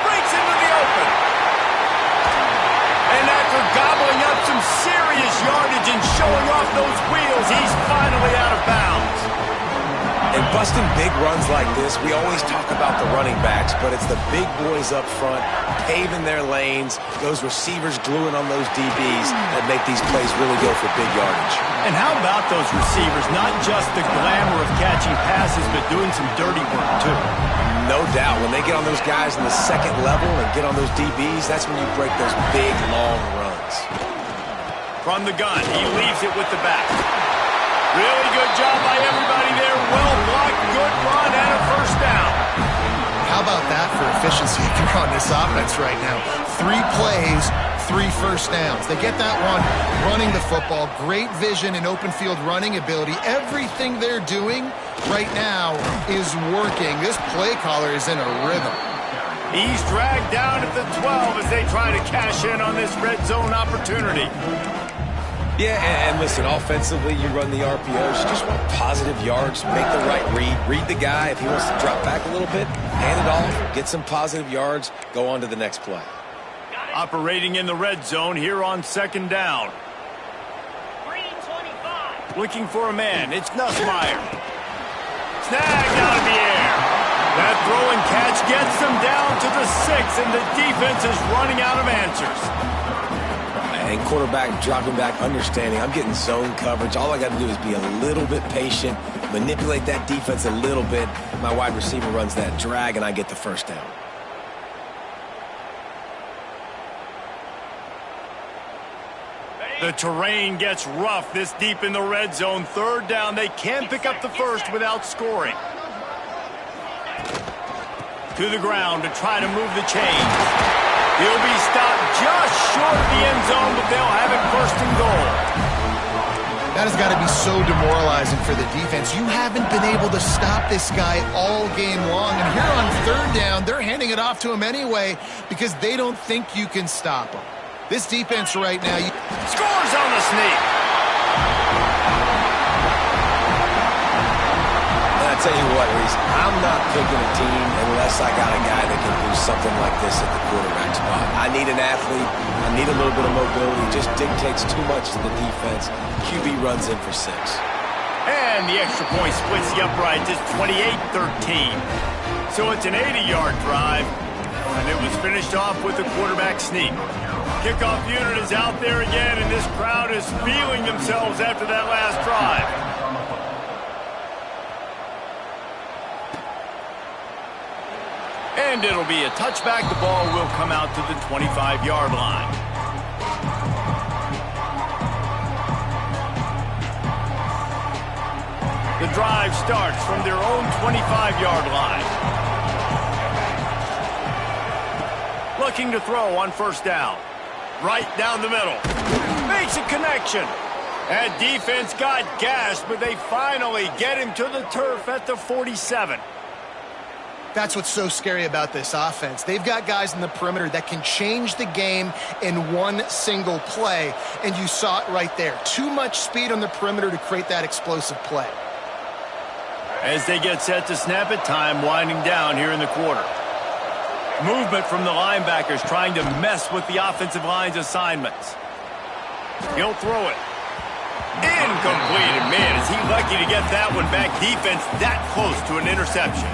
S1: Breaks into the open. And after gobbling up some serious yardage and showing off those wheels, he's finally out of bounds.
S2: And busting big runs like this, we always talk about the running backs, but it's the big boys up front paving their lanes, those receivers gluing on those DBs that make these plays really go for big yardage.
S1: And how about those receivers? Not just the glamour of catching passes, but doing some dirty work, too.
S2: No doubt. When they get on those guys in the second level and get on those DBs, that's when you break those big, long runs.
S1: From the gun, he leaves it with the back. Really good job by everybody there. Well blocked, good run, and a first down.
S4: How about that for efficiency if you're on this offense right now? 3 plays, 3 first downs. They get that one running the football. Great vision and open field running ability. Everything they're doing right now is working. This play caller is in a rhythm.
S1: He's dragged down at the 12 as they try to cash in on this red zone opportunity.
S2: Yeah, and listen, offensively, you run the RPOs. You just want positive yards, make the right read the guy. If he wants to drop back a little bit, hand it off, get some positive yards, go on to the next play.
S1: Operating in the red zone here on second down.
S6: 325.
S1: Looking for a man. It's Nussmeier. Snagged out of the air. That throw and catch gets them down to the 6, and the defense is running out of answers.
S2: And quarterback dropping back, understanding I'm getting zone coverage. All I got to do is be a little bit patient, manipulate that defense a little bit. My wide receiver runs that drag, and I get the first down.
S1: The terrain gets rough this deep in the red zone. Third down. They can pick up the first without scoring. To the ground to try to move the chains. He'll be stopped just short of the end zone, but they'll have it first and goal.
S4: That has got to be so demoralizing for the defense. You haven't been able to stop this guy all game long. And here on third down, they're handing it off to him anyway because they don't think you can stop him. This defense right now...
S1: Scores on the sneak.
S2: I tell you what, Reese, I'm not picking a team unless I got a guy that can do something like this at the quarterback spot. I need an athlete. I need a little bit of mobility. It just dictates too much to the defense. QB runs in for 6.
S1: And the extra point splits the uprights. It's 28-13. So it's an 80-yard drive, and it was finished off with the quarterback sneak. Kickoff unit is out there again, and this crowd is feeling themselves after that last drive. And it'll be a touchback. The ball will come out to the 25-yard line. The drive starts from their own 25-yard line. Looking to throw on first down. Right down the middle. Makes a connection. That defense got gashed, but they finally get him to the turf at the 47.
S4: That's what's so scary about this offense. They've got guys in the perimeter that can change the game in one single play, and you saw it right there. Too much speed on the perimeter to create that explosive play.
S1: As they get set to snap it, time winding down here in the quarter. Movement from the linebackers trying to mess with the offensive line's assignments. He'll throw it. Incomplete. And man, is he lucky to get that one back. Defense that close to an interception.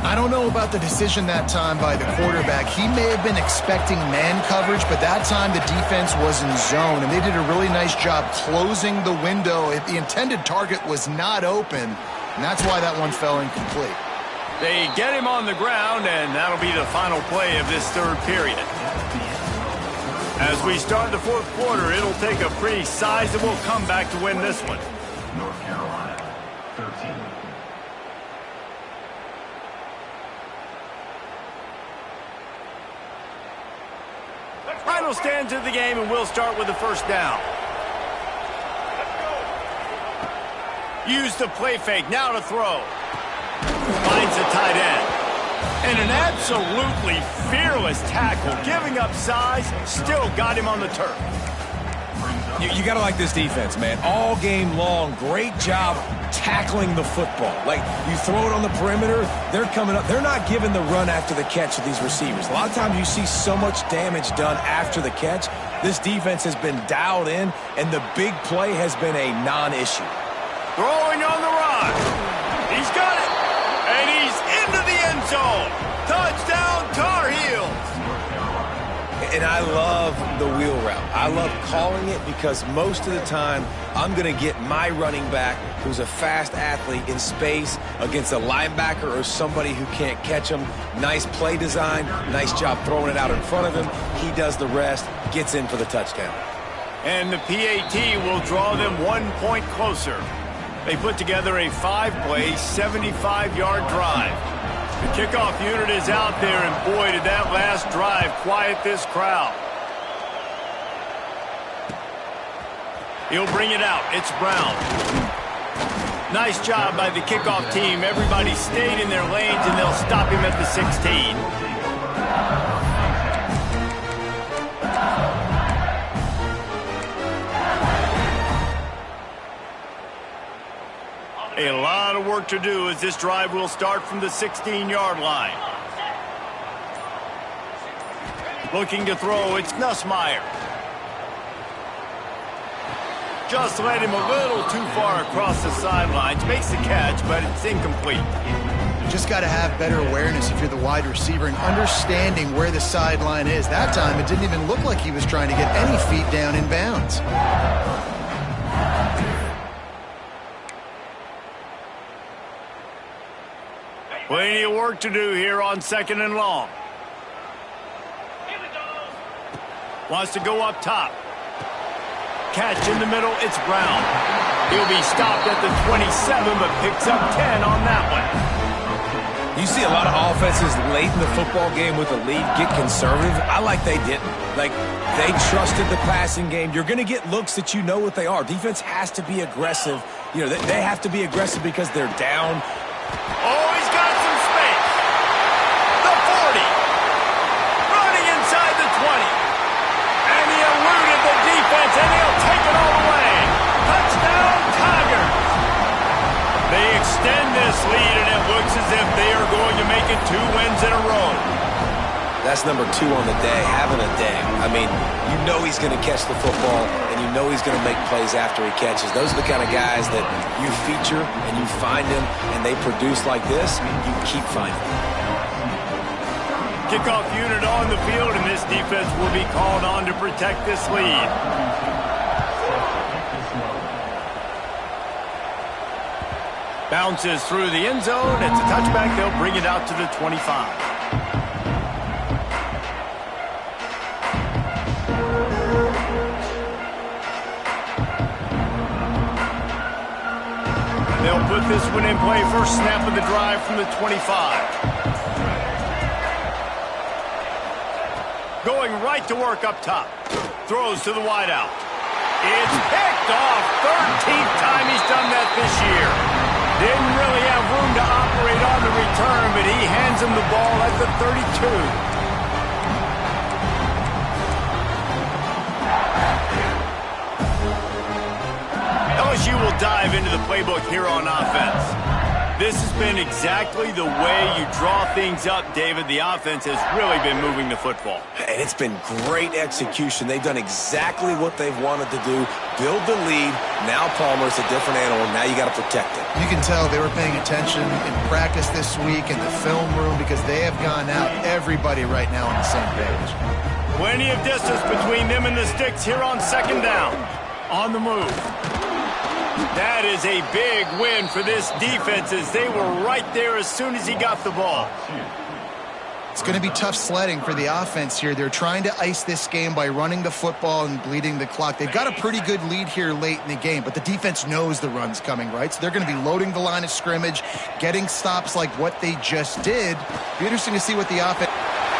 S4: I don't know about the decision that time by the quarterback. He may have been expecting man coverage, but that time the defense was in zone, and they did a really nice job closing the window. The intended target was not open, and that's why that one fell incomplete.
S1: They get him on the ground, and that'll be the final play of this third period. As we start the fourth quarter, it'll take a pretty sizable comeback to win this one.
S7: North Carolina, 13.
S1: Final stanza of the game, and we'll start with the first down. Use the play fake, now to throw. Finds the tight end. And an absolutely fearless tackle, giving up size, still got him on the turf.
S2: You got to like this defense, man. All game long, great job tackling the football. Like, you throw it on the perimeter, they're coming up. They're not giving the run after the catch to these receivers. A lot of times you see so much damage done after the catch. This defense has been dialed in, and the big play has been a non-issue.
S1: Throwing on the run. He's got it. And he's into the end zone. Touchdown, Tar Heels.
S2: And I love the wheel route. I love calling it because most of the time I'm going to get my running back, who's a fast athlete, in space against a linebacker or somebody who can't catch him. Nice play design, nice job throwing it out in front of him. He does the rest, gets in for the touchdown.
S1: And the PAT will draw them 1 point closer. They put together a 5-play, 75-yard drive. The kickoff unit is out there, and boy, did that last drive quiet this crowd. He'll bring it out. It's Brown. Nice job by the kickoff team. Everybody stayed in their lanes, and they'll stop him at the 16. A lot of work to do as this drive will start from the 16-yard line. Looking to throw, it's Nussmeier. Just led him a little too far across the sidelines. Makes the catch, but it's incomplete.
S4: You just got to have better awareness if you're the wide receiver and understanding where the sideline is. That time, it didn't even look like he was trying to get any feet down in bounds.
S1: Plenty of work to do here on 2nd and long. Wants to go up top. Catch in the middle, it's Brown. He'll be stopped at the 27, but picks up 10 on that one.
S2: You see a lot of offenses late in the football game with a lead get conservative. I like they didn't. Like, they trusted the passing game. You're going to get looks that you know what they are. Defense has to be aggressive. You know, they have to be aggressive because they're down.
S1: Oh, he's got some space. The 40. Running inside the 20. And he eluded the defense, and he'll take it all the way. Touchdown, Tigers. They extend this lead, and it looks as if they are going to make it 2 wins in a row.
S2: That's number 2 on the day, having a day. I mean, you know he's going to catch the football, and you know he's going to make plays after he catches. Those are the kind of guys that you feature and you find them, and they produce like this, you keep finding them.
S1: Kickoff unit on the field, and this defense will be called on to protect this lead. Bounces through the end zone. It's a touchback. They'll bring it out to the 25. They'll put this one in play. First snap of the drive from the 25. Going right to work up top. Throws to the wideout. It's picked off. 13th time he's done that this year. Didn't really have room to operate on the return, but he hands him the ball at the 32. LSU will dive into the playbook here on offense. This has been exactly the way you draw things up, David. The offense has really been moving the football.
S2: And it's been great execution. They've done exactly what they've wanted to do. Build the lead. Now Palmer's a different animal. Now you got to protect it.
S4: You can tell they were paying attention in practice this week in the film room because they have gone out, everybody right now on the same page.
S1: Plenty of distance between them and the sticks here on 2nd down. On the move. That is a big win for this defense as they were right there as soon as he got the ball.
S4: It's going to be tough sledding for the offense here. They're trying to ice this game by running the football and bleeding the clock. They've got a pretty good lead here late in the game, but the defense knows the run's coming, right? So they're going to be loading the line of scrimmage, getting stops like what they just did. Be interesting to see what the offense...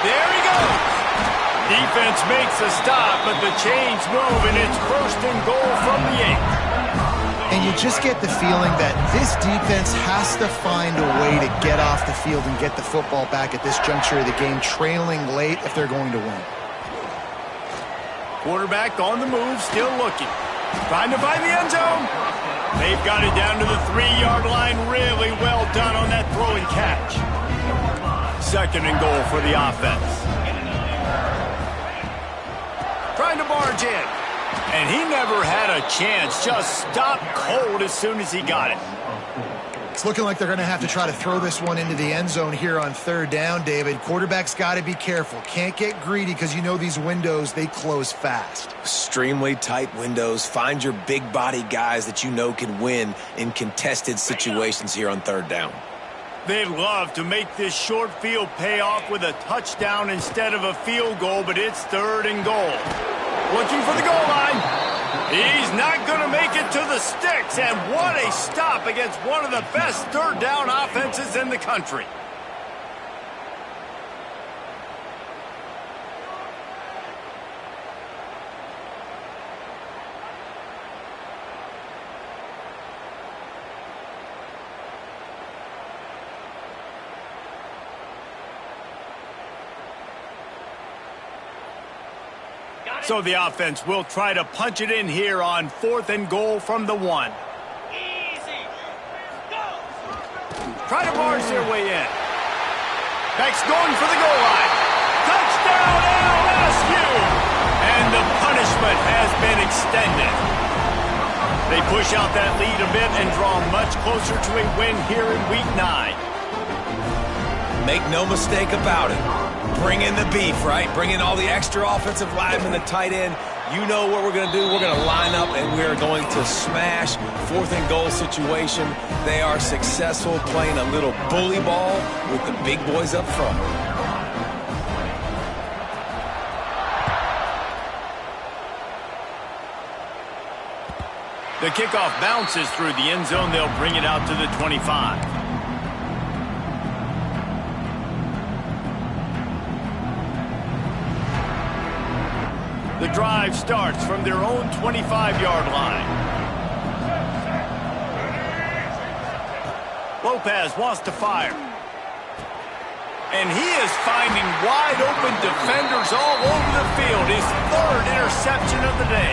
S1: There he goes. Defense makes a stop, but the chains move, and it's 1st and goal from the 8.
S4: And you just get the feeling that this defense has to find a way to get off the field and get the football back at this juncture of the game, trailing late if they're going to win.
S1: Quarterback on the move, still looking. Trying to find the end zone. They've got it down to the 3-yard line. Really well done on that throw and catch. 2nd and goal for the offense. Trying to barge in. And he never had a chance. Just stopped cold as soon as he got it.
S4: It's looking like they're going to have to try to throw this one into the end zone here on 3rd down, David. Quarterback's got to be careful. Can't get greedy because you know these windows, they close fast.
S2: Extremely tight windows. Find your big body guys that you know can win in contested situations here on 3rd down.
S1: They'd love to make this short field pay off with a touchdown instead of a field goal, but it's 3rd and goal. Looking for the goal line. He's not going to make it to the sticks, and what a stop against one of the best 3rd down offenses in the country. So the offense will try to punch it in here on 4th and goal from the 1. Easy. Go. Try to barge their way in. Beck's going for the goal line. Touchdown LSU! And the punishment has been extended. They push out that lead a bit and draw much closer to a win here in Week 9.
S2: Make no mistake about it. Bring in the beef, right? Bring in all the extra offensive linemen, the tight end. You know what we're going to do. We're going to line up, and we're going to smash 4th and goal situation. They are successful playing a little bully ball with the big boys up front.
S1: The kickoff bounces through the end zone. They'll bring it out to the 25. The drive starts from their own 25-yard line. Lopez wants to fire. And he is finding wide-open defenders all over the field. His 3rd interception of the day.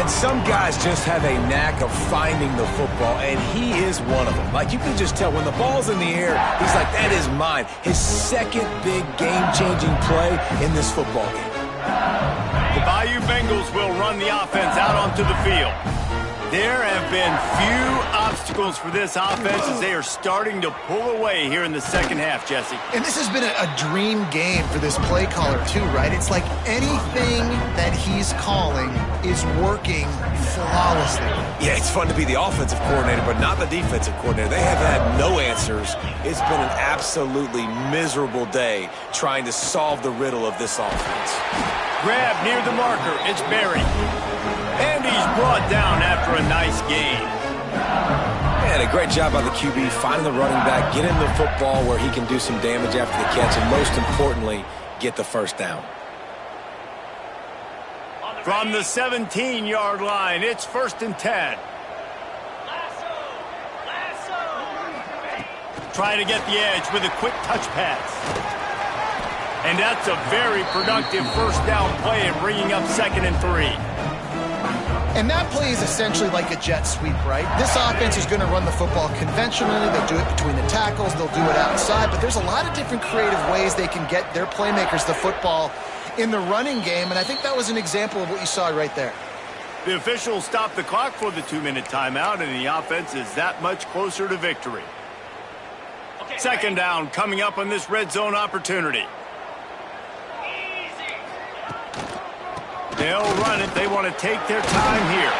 S2: And some guys just have a knack of finding the football, and he is one of them. Like, you can just tell when the ball's in the air, he's like, that is mine. His 2nd big game-changing play in this football game.
S1: The Bayou Bengals will run the offense out onto the field. There have been few obstacles for this offense as they are starting to pull away here in the 2nd half, Jesse.
S4: And this has been a dream game for this play caller too, right? It's like anything that he's calling is working flawlessly.
S2: Yeah, it's fun to be the offensive coordinator, but not the defensive coordinator. They have had no answers. It's been an absolutely miserable day trying to solve the riddle of this offense.
S1: Grab near the marker. It's Barry. And he's brought down after a nice game.
S2: And a great job by the QB finding the running back, get him the football where he can do some damage after the catch, and most importantly, get the 1st down.
S1: From the 17-yard line, it's 1st and 10. Trying to get the edge with a quick touch pass. And that's a very productive 1st down play and bringing up 2nd and 3.
S4: And that play is essentially like a jet sweep, right? This offense is going to run the football conventionally. They'll do it between the tackles. They'll do it outside. But there's a lot of different creative ways they can get their playmakers the football in the running game. And I think that was an example of what you saw right there.
S1: The officials stopped the clock for the 2-minute timeout, and the offense is that much closer to victory. 2nd down coming up on this red zone opportunity. They'll run it. They want to take their time here.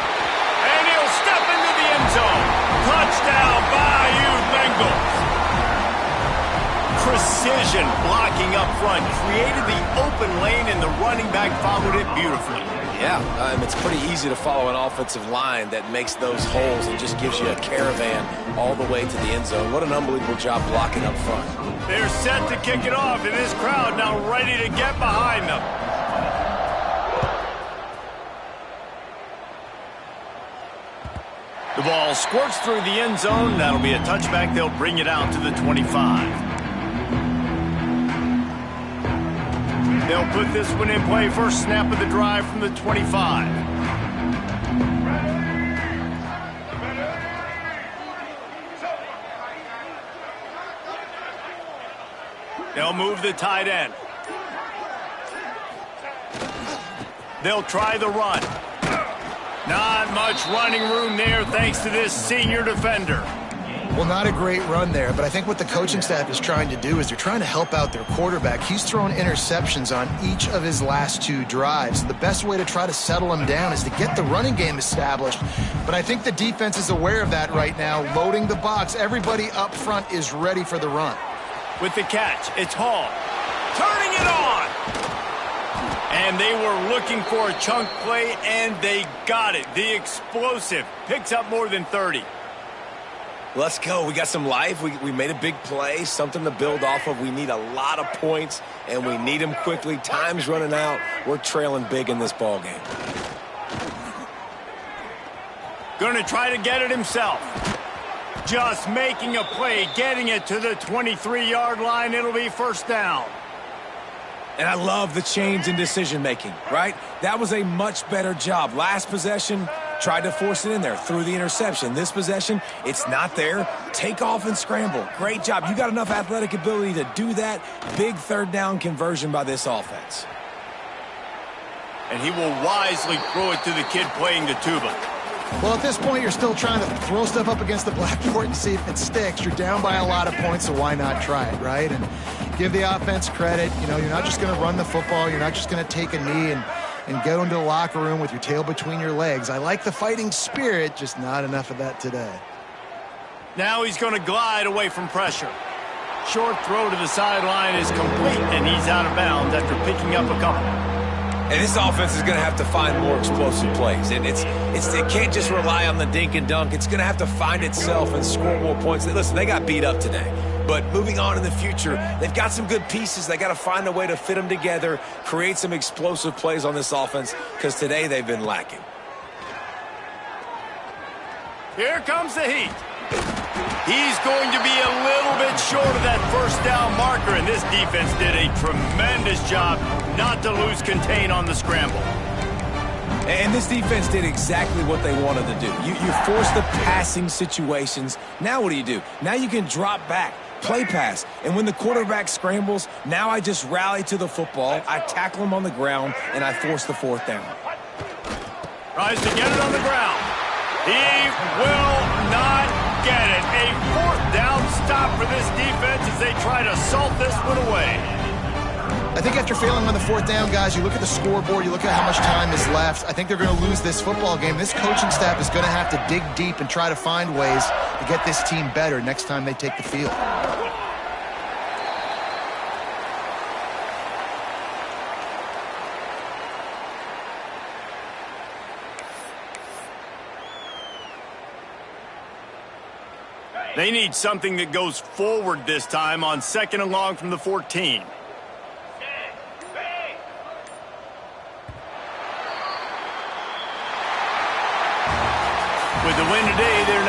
S1: And he'll step into the end zone. Touchdown, Bayou Bengals. Precision blocking up front. Created the open lane, and the running back followed it beautifully.
S2: Yeah, it's pretty easy to follow an offensive line that makes those holes and just gives you a caravan all the way to the end zone. What an unbelievable job blocking up front.
S1: They're set to kick it off, and this crowd now ready to get behind them. ball squirts through the end zone. That'll be a touchback. They'll bring it out to the 25. They'll put this one in play. First snap of the drive from the 25. They'll move the tight end. They'll try the run. Not much running room there thanks to this senior defender.
S4: Well, not a great run there, but I think what the coaching staff is trying to do is they're trying to help out their quarterback. He's thrown interceptions on each of his last 2 drives. The best way to try to settle him down is to get the running game established. But I think the defense is aware of that right now, loading the box. Everybody up front is ready for the run.
S1: With the catch, it's Hall. Turning it on! And they were looking for a chunk play, and they got it. The explosive picks up more than 30.
S2: Let's go. We got some life. We made a big play, something to build off of. We need a lot of points, and we need them quickly. Time's running out. We're trailing big in this ball game.
S1: Going to try to get it himself. Just making a play, getting it to the 23-yard line. It'll be first down.
S2: And I love the change in decision-making, right? That was a much better job. Last possession, tried to force it in there, threw the interception. This possession, it's not there. Take off and scramble. Great job. You got enough athletic ability to do that. Big third down conversion by this offense.
S1: And he will wisely throw it to the kid playing the tuba.
S4: Well, at this point, you're still trying to throw stuff up against the blackboard and see if it sticks. You're down by a lot of points, so why not try it, right? And give the offense credit. You know, you're not just going to run the football. You're not just going to take a knee and go into the locker room with your tail between your legs. I like the fighting spirit, just not enough of that today.
S1: Now he's going to glide away from pressure. Short throw to the sideline is complete, and he's out of bounds after picking up a couple.
S2: And this offense is going to have to find more explosive plays. And it can't just rely on the dink and dunk. It's going to have to find itself and score more points. Listen, they got beat up today. But moving on in the future, they've got some good pieces. They got to find a way to fit them together, create some explosive plays on this offense, because today they've been lacking.
S1: Here comes the heat. He's going to be a little bit short of that first down marker, and this defense did a tremendous job not to lose contain on the scramble.
S2: And this defense did exactly what they wanted to do. You force the passing situations. Now what do? Now you can drop back, play pass. And when the quarterback scrambles, now I just rally to the football, I tackle him on the ground, and I force the fourth down.
S1: Tries to get it on the ground. He will not get it. A fourth down stop for this defense as they try to salt this one away.
S4: I think after failing on the fourth down, guys, you look at the scoreboard, you look at how much time is left. I think they're going to lose this football game. This coaching staff is going to have to dig deep and try to find ways to get this team better next time they take the field.
S1: They need something that goes forward this time on 2nd and long from the 14. With the win today, they're